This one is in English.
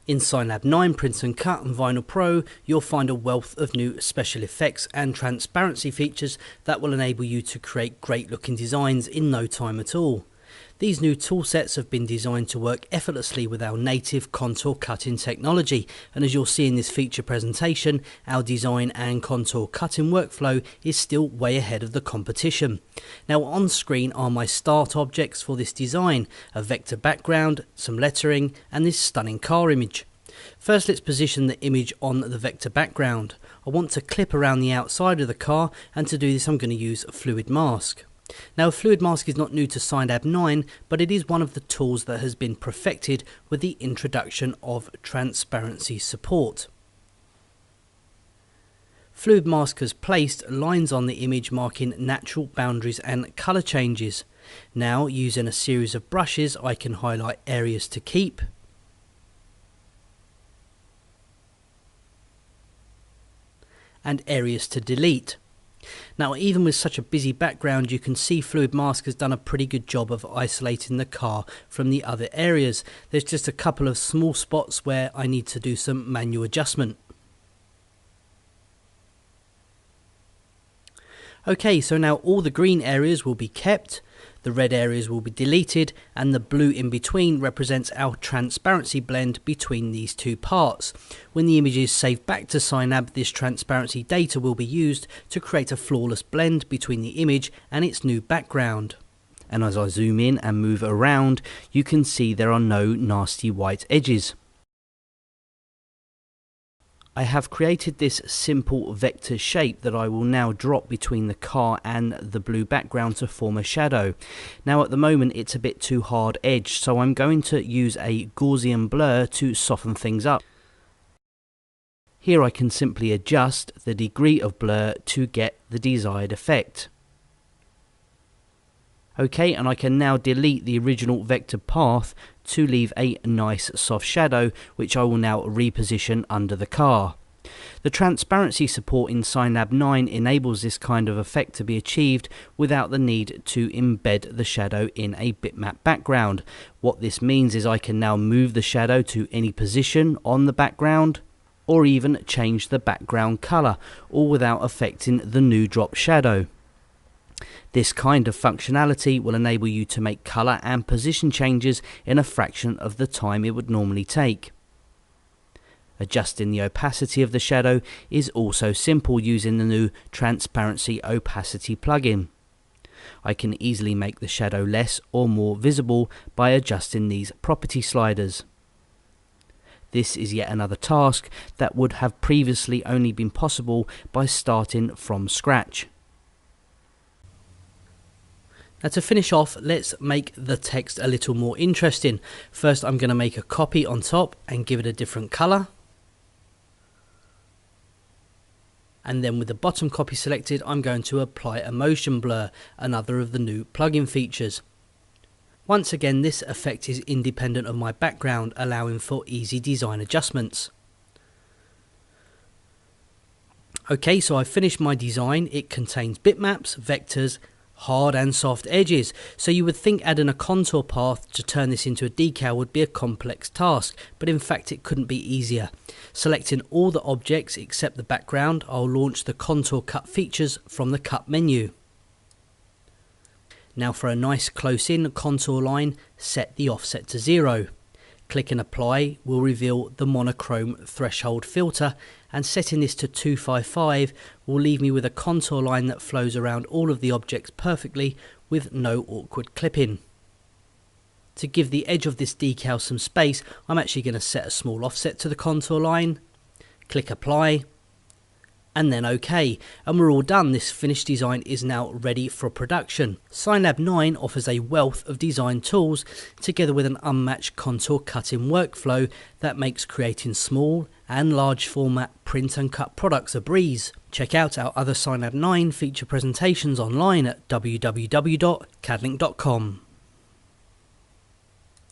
In Synlab 9 Print and Cut and Vinyl Pro, you'll find a wealth of new special effects and transparency features that will enable you to create great looking designs in no time at all. These new toolsets have been designed to work effortlessly with our native contour cutting technology, and as you'll see in this feature presentation, our design and contour cutting workflow is still way ahead of the competition. Now on screen are my start objects for this design, a vector background, some lettering and this stunning car image. First, let's position the image on the vector background. I want to clip around the outside of the car, and to do this I'm going to use a fluid mask. Now, a fluid mask is not new to Synlab 9, but it is one of the tools that has been perfected with the introduction of transparency support. Fluid Mask has placed lines on the image marking natural boundaries and colour changes. Now, using a series of brushes, I can highlight areas to keep, and areas to delete. Now, even with such a busy background, you can see Fluid Mask has done a pretty good job of isolating the car from the other areas. There's just a couple of small spots where I need to do some manual adjustment. Okay, so now all the green areas will be kept, the red areas will be deleted, and the blue in between represents our transparency blend between these two parts. When the image is saved back to Synlab, this transparency data will be used to create a flawless blend between the image and its new background. And as I zoom in and move around, you can see there are no nasty white edges. I have created this simple vector shape that I will now drop between the car and the blue background to form a shadow. Now at the moment it's a bit too hard edged, so I'm going to use a Gaussian blur to soften things up. Here I can simply adjust the degree of blur to get the desired effect. Okay, and I can now delete the original vector path to leave a nice soft shadow, which I will now reposition under the car. The transparency support in Synlab 9 enables this kind of effect to be achieved without the need to embed the shadow in a bitmap background. What this means is I can now move the shadow to any position on the background, or even change the background color, all without affecting the new drop shadow. This kind of functionality will enable you to make colour and position changes in a fraction of the time it would normally take. Adjusting the opacity of the shadow is also simple using the new Transparency Opacity plugin. I can easily make the shadow less or more visible by adjusting these property sliders. This is yet another task that would have previously only been possible by starting from scratch. Now to finish off, let's make the text a little more interesting. First I'm going to make a copy on top and give it a different colour. And then with the bottom copy selected, I'm going to apply a motion blur, another of the new plugin features. Once again, this effect is independent of my background, allowing for easy design adjustments. Okay, so I've finished my design. It contains bitmaps, vectors, hard and soft edges, so you would think adding a contour path to turn this into a decal would be a complex task, but in fact it couldn't be easier. Selecting all the objects except the background, I'll launch the contour cut features from the cut menu. Now for a nice close-in contour line, set the offset to 0. Click and apply will reveal the monochrome threshold filter, and setting this to 255 will leave me with a contour line that flows around all of the objects perfectly with no awkward clipping. To give the edge of this decal some space, I'm actually going to set a small offset to the contour line, click apply, and then OK, and we're all done. This finished design is now ready for production. Synlab 9 offers a wealth of design tools together with an unmatched contour cutting workflow that makes creating small and large format print and cut products a breeze. Check out our other Synlab 9 feature presentations online at www.cadlink.com.